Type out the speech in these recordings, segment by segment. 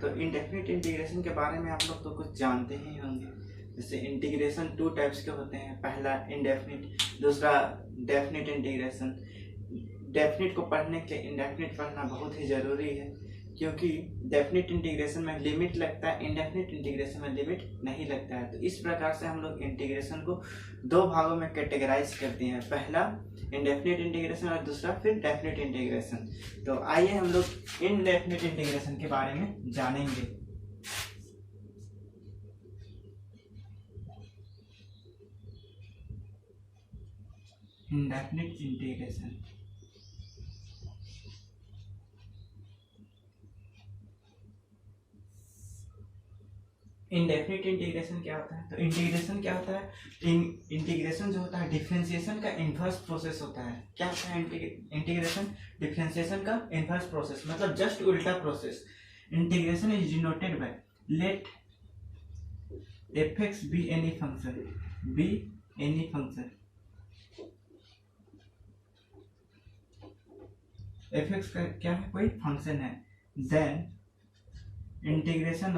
तो indefinite integration के बारे में आप लोग तो कुछ जानते ही होंगे। जैसे इंटीग्रेशन 2 टाइप्स के होते हैं, पहला इनडेफिनिट, दूसरा डेफिनिट इंटीग्रेशन। डेफिनिट को पढ़ने के लिए इंडेफिनिट पढ़ना बहुत ही ज़रूरी है, क्योंकि डेफिनिट इंटीग्रेशन में लिमिट लगता है, इंडेफिनिट इंटीग्रेशन में लिमिट नहीं लगता है। तो इस प्रकार से हम लोग इंटीग्रेशन को 2 भागों में कैटेगराइज करते हैं, पहला इंडेफिनिट इंटीग्रेशन और दूसरा फिर डेफिनिट इंटीग्रेशन। तो आइए हम लोग इनडेफिनिट इंटीग्रेशन के बारे में जानेंगे। इंडेफिनिट इंटीग्रेशन, इंडेफिनिट इंटीग्रेशन क्या होता है? तो इंटीग्रेशन क्या होता है? इंटीग्रेशन जो होता है डिफरेंशिएशन का इनवर्स प्रोसेस होता है। क्या होता है इंटीग्रेशन? डिफरेंशिएशन का इनवर्स प्रोसेस, मतलब जस्ट उल्टा process. Integration is denoted by let f(x) be any function, be any function, f(x) का क्या है? कोई फंक्शन है। देन इंटीग्रेशन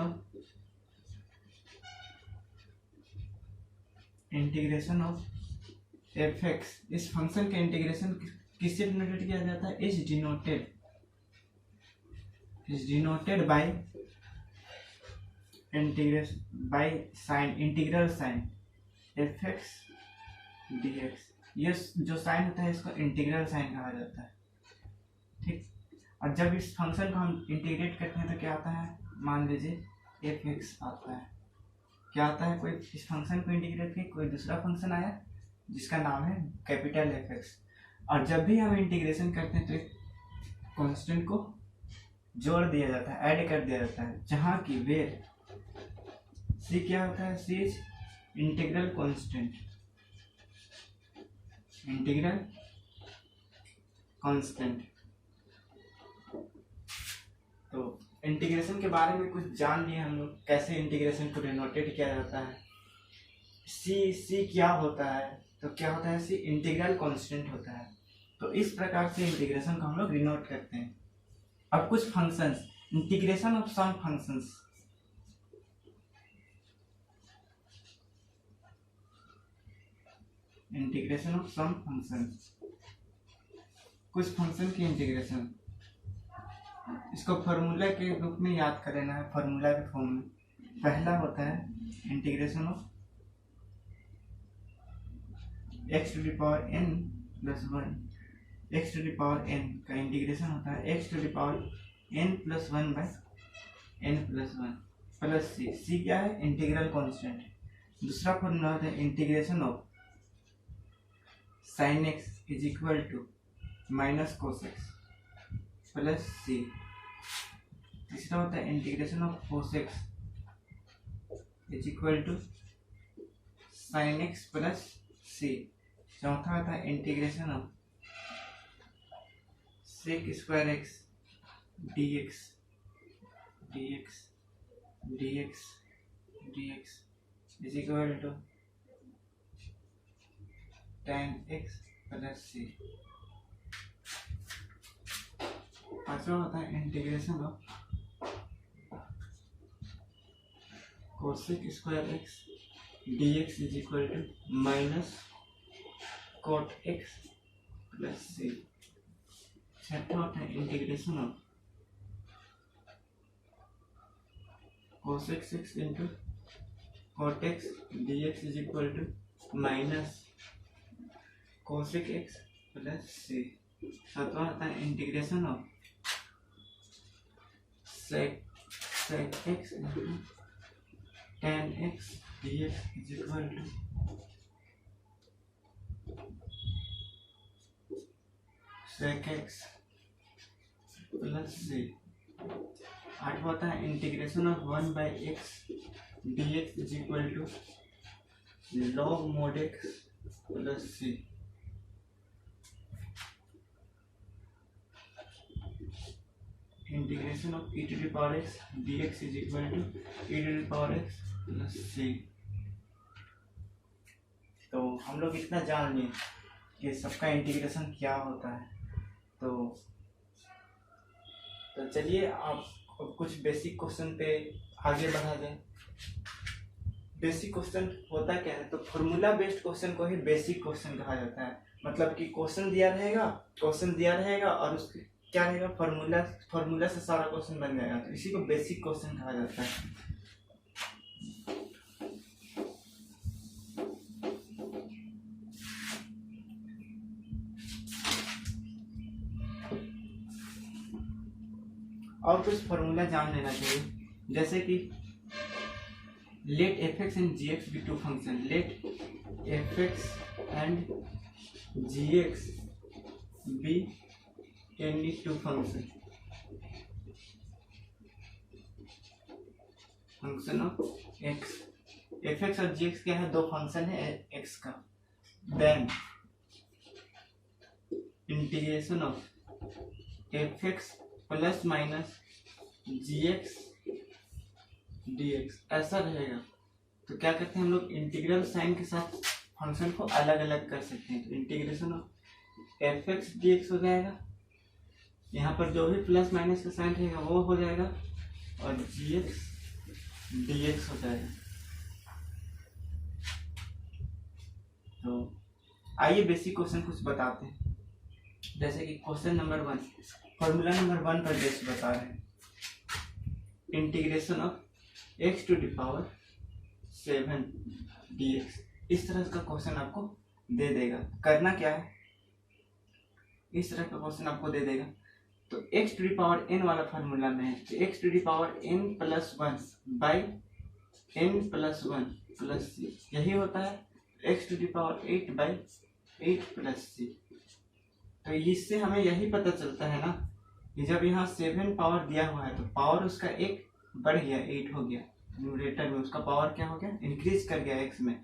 ऑफ f(x), इस फंक्शन का इंटीग्रेशन किससे डिनोटेड किया जाता है? Is denoted by integration by sign, integral sign f(x) dx। ये जो साइन होता है इसको इंटीग्रल साइन कहा जाता है, ठीक। और जब इस फंक्शन को हम इंटीग्रेट करते हैं तो क्या आता है? मान लीजिए f(x) आता है, क्या आता है? कोई इस फंक्शन को इंटीग्रेट किया, कोई दूसरा फंक्शन आया जिसका नाम है कैपिटल f(x), और जब भी हम इंटीग्रेशन करते हैं तो एक कांस्टेंट को जोड़ दिया जाता है, ऐड कर दिया जाता है, जहाँ की वेर c क्या होता है? c is integral constant. तो इंटीग्रेशन के बारे में कुछ जान लिए हम लोग, कैसे इंटीग्रेशन को डिनोटेट किया जाता है। c क्या होता है? तो क्या होता है? c इंटीग्रल कांस्टेंट होता है। तो इस प्रकार से इंटीग्रेशन को हम लोग डिनोट करते हैं। अब कुछ functions, integration of some functions, integration of some functions, कुछ फंक्शन की इंटीग्रेशन, इसको फॉर्मूला के रूप में याद कर लेना है, फॉर्मूला के फॉर्म में। पहला होता है integration of x to the power n plus 1, x to the power n का इंटीग्रेशन होता है x to the power n plus 1 by n plus 1 plus c क्या है? Integral constant. दूसरा फॉर्मूला होता है integration of sin x is equal to minus cos x plus c। तीसरा होता है integration of cos x is equal to sin x plus c। चौथा होता है integration of sec square x dx is equal to tan x plus c। पांचवा होता है integration of cosec square x dx is equal to minus cot x plus c। छठा होता है integration of cosec x into cot x dx is equal to minus cosec x plus c। सातवां होता है integration of sec x into tan x dx is equal to sec x plus c। आठवां होता है integration of 1 by x dx is equal to log mod x plus c। Integration of e to the power x dx is equal to e to the power x plus c। तो हम लोग इतना जान लें कि सबका integration क्या होता है। तो चलिए आप अब कुछ बेसिक क्वेश्चन पे आगे बढ़ा जाए। बेसिक क्वेश्चन होता क्या है, तो फॉर्मूला बेस्ड क्वेश्चन को ही बेसिक क्वेश्चन कहा जाता है। मतलब कि क्वेश्चन दिया रहेगा और उसके क्या रहेगा, फॉर्मूला से सारा क्वेश्चन बन जाएगा, तो इसी को बेसिक क्वेश्चन कहा जाता है। और कुछ फॉर्मूला जान लेना चाहिए, जैसे कि let F X and G X be two function, let F X and G X be any two function, function of X. F X और जी एक्स क्या है, दो फंक्शन है एक्स का। Then integration of f x plus minus g x d x, ऐसा रहेगा। तो क्या करते हैं हम लोग, इंटीग्रल साइन के साथ फंक्शन को अलग अलग कर सकते हैं। तो integration of f x d x हो जाएगा, यहाँ पर जो भी प्लस माइनस का साइन रहेगा वो हो जाएगा, और जी एक्स डी एक्स हो जाएगा। तो आइए बेसिक क्वेश्चन कुछ बताते हैं। जैसे कि क्वेश्चन नंबर 1, फॉर्मूला नंबर 1 पर बेस्ड बता रहे हैं। Integration of x to the power 7 dx, इस तरह का क्वेश्चन आपको दे देगा। करना क्या है, इस तरह का क्वेश्चन आपको दे देगा। तो x to the power n वाला फार्मूला में है, तो x to the power n plus 1 by n plus 1 plus c, यही होता है x to the power 8 by 8 plus c। तो इससे हमें यही पता चलता है ना कि जब यहाँ 7 पावर दिया हुआ है तो पावर उसका 1 बढ़ गया, 8 हो गया। न्यूमरेटर में उसका पावर क्या हो गया, इंक्रीज कर गया x में।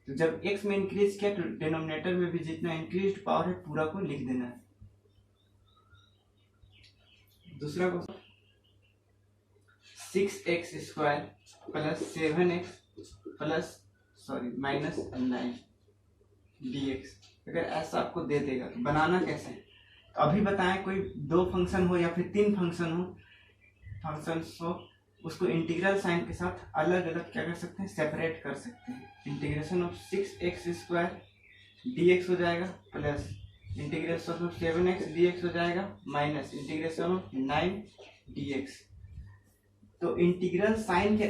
तो जब x में इंक्रीज किया तो डिनोमिनेटर में भी जितना इंक्रीज पावर है पूरा को लिख देना है। दूसरा question, 6x square plus 7x plus minus 9 dx, अगर ऐसा आपको दे देगा तो बनाना कैसे। तो अभी बताएं, कोई दो फंक्शन हो या फिर 3 फंक्शन हो, फंक्शंस हो, उसको इंटीग्रल साइन के साथ अलग अलग क्या कर सकते हैं, सेपरेट कर सकते हैं। Integration of 6x square dx हो जाएगा, plus integration of 7x dx हो जाएगा, माइनस इंटीग्रेशन ऑफ 9 dx। तो इंटीग्रल साइन के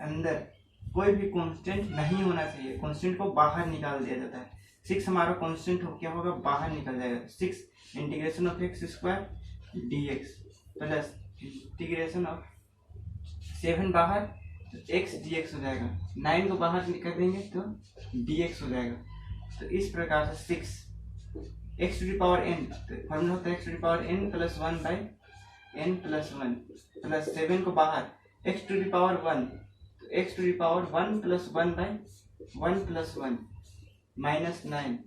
अंदर कोई भी कांस्टेंट नहीं होना चाहिए, कांस्टेंट को बाहर निकाल दिया जाता है। 6 हमारा कांस्टेंट हो क्या होगा, बाहर निकल जाएगा। 6 integration of x square dx plus integration of 7 बाहर, तो x dx हो जाएगा। 9 को बाहर निकाल देंगे तो dx हो जाएगा। तो इस प्रकार से 6 x to the power n, तो फॉर्मूला होता है x to the power n plus 1 by n plus 1 plus 7 को बाहर, x टू द पावर 1, तो x to the power 1 plus 1 by 1 plus 1 minus 9।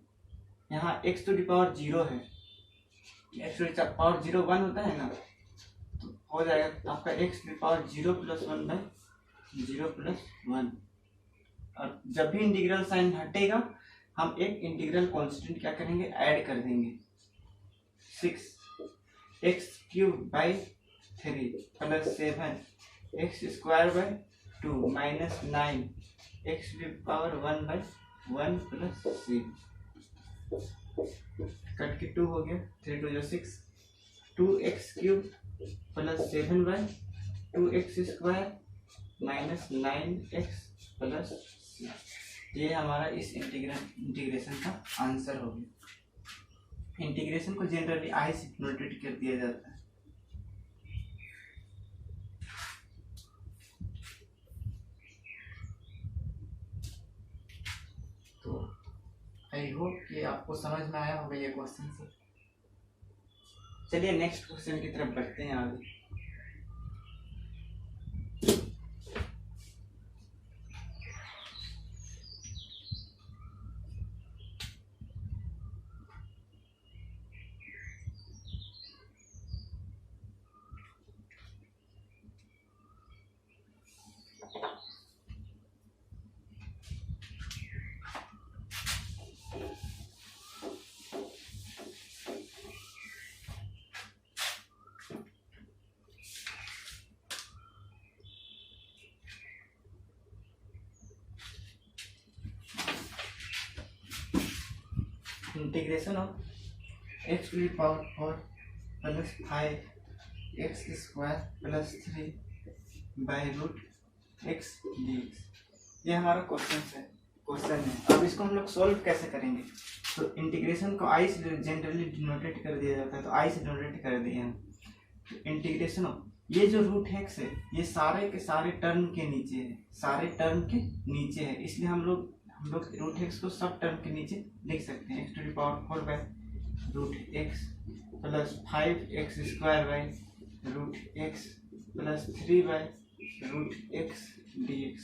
यहाँ x टू द पावर 0 है, x to the power 0 1 होता है ना, तो हो जाएगा आपका x to the power 0 plus 1 by 0 plus 1। और जब भी इंटीग्रल साइन हटेगा हम एक इंटीग्रल कांस्टेंट क्या करेंगे, ऐड कर देंगे। 6x cube by 3 plus 7x square by 2 minus 9x to the power 1 by 1 plus 3, cut के 2 हो गया, 3 2 6, 2x cube plus 7 by 2x square minus 9x plus 3। ये हमारा इस इंटीग्रेशन का आंसर हो गया। इंटीग्रेशन को जनरली आई से नोटेट कर दिया जाता है। तो आई होप कि आपको समझ में आया होगा ये क्वेश्चन से। चलिए नेक्स्ट क्वेश्चन की तरफ बढ़ते हैं आगे। Integration of x to the power 4 plus 5 x square plus 3 by root x d x. ये हमारा क्वेश्चन है। अब इसको हम लोग सॉल्व कैसे करेंगे? तो इंटीग्रेशन को आई से जनरली डिनोटेट कर दिया जाता है, तो आई से डिनोटेट कर दिए हम। तो इंटीग्रेशन ऑफ ये जो रूट एक्स है ये सारे के सारे टर्म के नीचे है, सारे टर्म के नीचे है, इसलिए हम लोग रूट एक्स को सब टर्म के नीचे लिख सकते हैं। X to the power 4 by root x plus 5 x square by root x plus 3 by root x d x.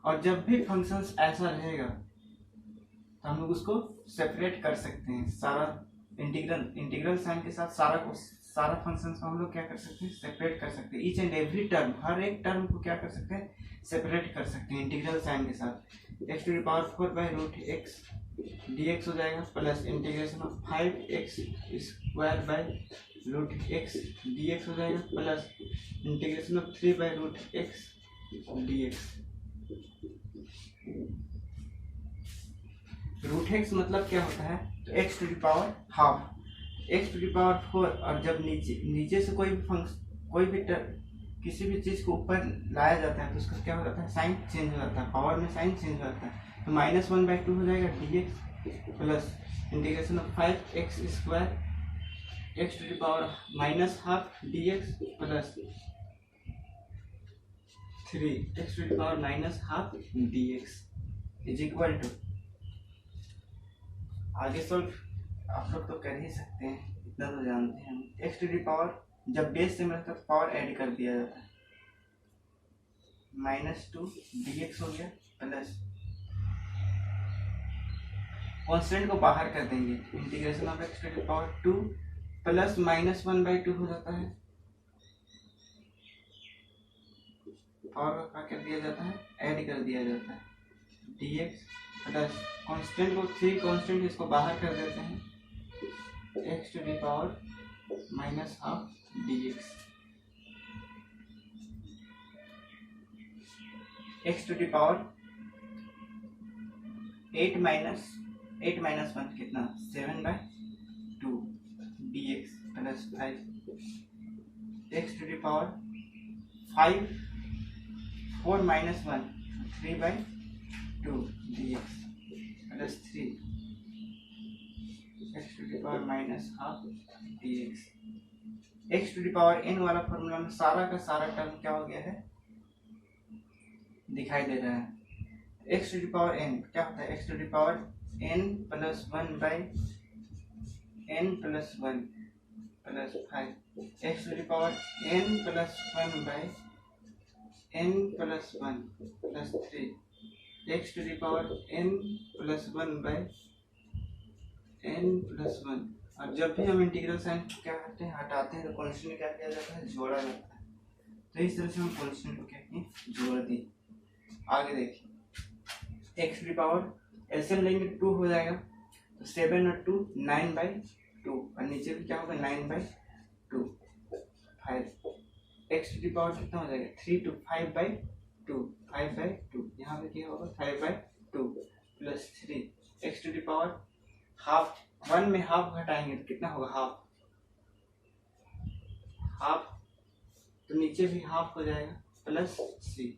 और जब भी फंक्शंस ऐसा रहेगा तो हम लोग उसको सेपरेट कर सकते हैं। सारा इंटीग्रल साइन के साथ सारा फंक्शंस को हम लोग क्या कर सकते हैं? सेपरेट कर सकते हैं। ईच एंड एवरी टर्म, हर एक टर्म को क्या कर सकते हैं? सेपरेट कर सकते हैं इंटीग्रल साइन के साथ। X to the power 4 by root x d x हो जाएगा plus integration of 5 x square by root x d x हो जाएगा plus integration of 3 by root x d x. Root x मतलब क्या होता है? तो x to the power half, x to the power 4। और जब नीचे से कोई भी किसी भी चीज को ऊपर लाया जाता है तो उसका क्या हो जाता है? साइन चेंज हो जाता है, पावर में साइन चेंज हो जाता है। तो -1/2 हो जाएगा d x plus integration of 5 x square x to the power -half d x plus 3 x to the power -half d x is equal to, आगे सॉल्व आप लोग तो कर ही सकते हैं, इतना तो जानते हैं हम। एक्स टू द पावर जब बेस से मिलता है तो पावर ऐड कर दिया जाता है, -2 dx हो गया प्लस कांस्टेंट को बाहर कर देंगे, integration of x to the power 2 plus -1/2 हो जाता है, पावर का क्या कर दिया जाता है? ऐड कर दिया जाता है dx प्लस कांस्टेंट को 3 कांस्टेंट इसको बाहर कर देते हैं, x to the power -half dx। X to the power 8 minus 1 कितना? 7/2 dx plus 5 x to the power 5 4 minus 1 3/2 dx plus 3 x to the power -half dx। X to the power n वाला formula में सारा का सारा term क्या हो गया है? दिखाई दे रहा है। X to the power n क्या होता है? X to the power n plus 1 by n plus 1 plus 5 x to the power n plus 1 by n plus 1 plus 3 x to the power n plus 1 by n plus 1। और जब भी हम integral sign क्या करते हैं? हटाते हैं तो कांस्टेंट क्या किया जाता है? जोड़ा जाता है। तो इस तरह से हम कांस्टेंट को क्या किए? जोड़ दिए। आगे देखिए, एक्स की पावर एलसीएम लेंगे 2 हो जाएगा, तो 7 और 2 9/2 और नीचे भी क्या होगा? 9/2 5 एक्स की पावर कितना हो जाएगा? 3 to 5/2 यहाँ पे क्या होगा? 5/2 plus 3 x to the power half, 1 में हाफ घटाएंगे तो कितना होगा? हाफ, तो नीचे भी हाफ हो जाएगा प्लस 3।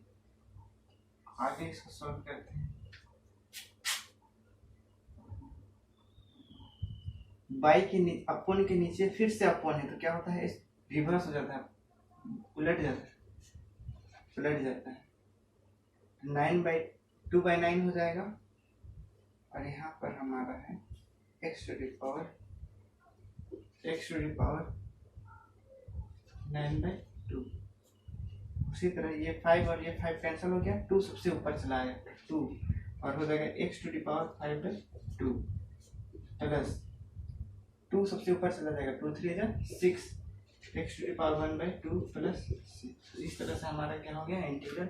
आगे इसको सॉल्व करते हैं। बाई के अपन के नीचे फिर से अपन है तो क्या होता है? रिवर्स हो जाता है, उलट जाता है 9/2/9 हो जाएगा। और यहाँ पर हमारा है एक्स टू द पावर 9/2। उसी तरह ये 5 और ये 5 कैंसिल हो गया, 2 सबसे ऊपर चला आया 2 और हो जाएगा x to the power 5/2 plus 2 सबसे ऊपर चला जाएगा, 2 3 6 x to the power 1/2 plus 6। इस तरह से हमारा क्या हो गया? इंटीग्रल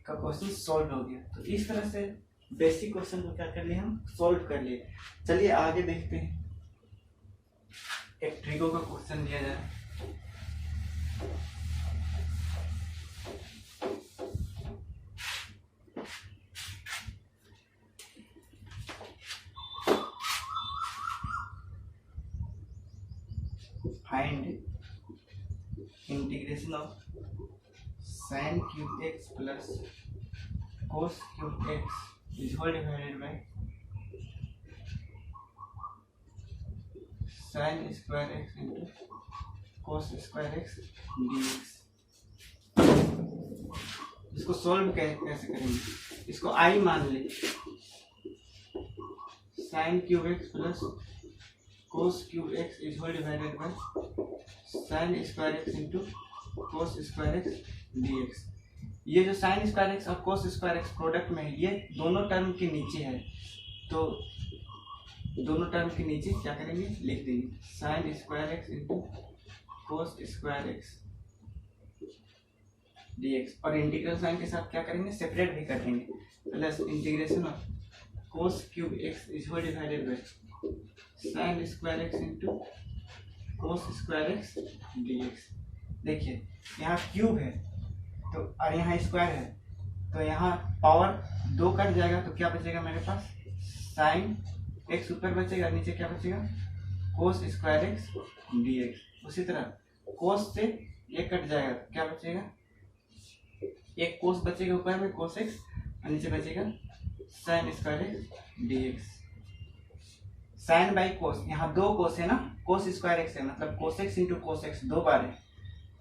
का क्वेश्चन सॉल्व हो गया। तो इस तरह से बेसिक क्वेश्चन को क्या कर लिए? हम सॉल्व कर लिए। चलिए आगे देखते हैं। एक ट्रिगो का क्वेश्चन दिया जाए। Find integration of sin cube x plus cos cube x is whole divided by sin square x into cos square x dx। इसको सोल्व कैसे करेंगे, इसको आई मान ले, sin cube x plus cos cube x is whole divided by sin square x into cos square x dx। ये जो sin square x और cos स्क्वायर एक्स प्रोडक्ट में है, ये दोनों टर्म के नीचे है, तो दोनों टर्म के नीचे क्या करेंगे, लिख देंगे sin square x into cos square x dx, और इंटीग्रल साइन के साथ क्या करेंगे, सेपरेट भी कर देंगे, plus integration of cos cube x is whole divided by sin square x into cos square x dx। देखिए यहाँ क्यूब है तो और यहाँ स्क्वायर है, तो यहाँ पावर 2 कट जाएगा, तो क्या बचेगा मेरे पास, sin x ऊपर बचेगा, नीचे क्या बचेगा, cos स्क्वायर एक्स dx। उसी तरह cos से ये कट जाएगा, तो क्या बचेगा, एक cos बचेगा ऊपर में cos x और नीचे बचेगा sin square x dx। sin by cos, यहाँ 2 cos है ना, cos स्क्वायर एक्स है, मतलब cos x into cos x 2 बार है,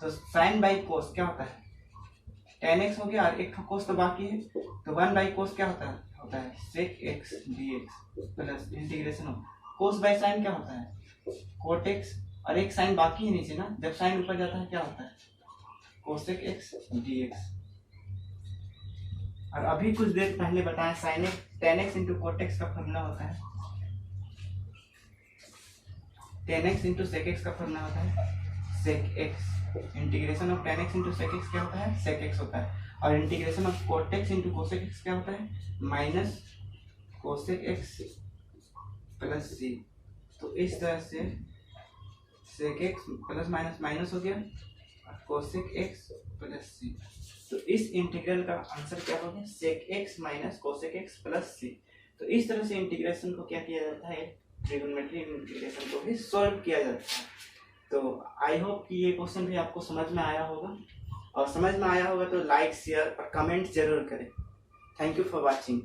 तो sin बाई cos क्या होता है, tan x हो गया, और एक cos तो बाकी है, तो 1 बाई cos क्या होता है sec x dx plus integration of cos by sin क्या होता है cot x, और एक sin बाकी है नीचे ना, जब sin ऊपर जाता है क्या होता है cosec x dx। और अभी कुछ देर पहले बताया sin x tan x into cot x का फॉर्मूला होता है, tan x into sec x का फॉर्मूला होता है sec x, integration of tan x into sec x क्या होता है sec x होता है, और integration of cot x into cosec x क्या होता है minus cosec x plus c। तो इस तरह से sec x plus minus minus हो गया और cosec x प्लस c, तो इस इंटीग्रल का आंसर क्या हो गया sec x minus cosec x plus c। तो इस तरह से इंटीग्रेशन को क्या किया जाता है, ट्रिगोनोमेट्री इंटीग्रेशन को भी सॉल्व किया जाता है। तो आई होप कि ये क्वेश्चन भी आपको समझ में आया होगा, और समझ में आया होगा तो लाइक शेयर और कमेंट जरूर करें। Thank you for watching.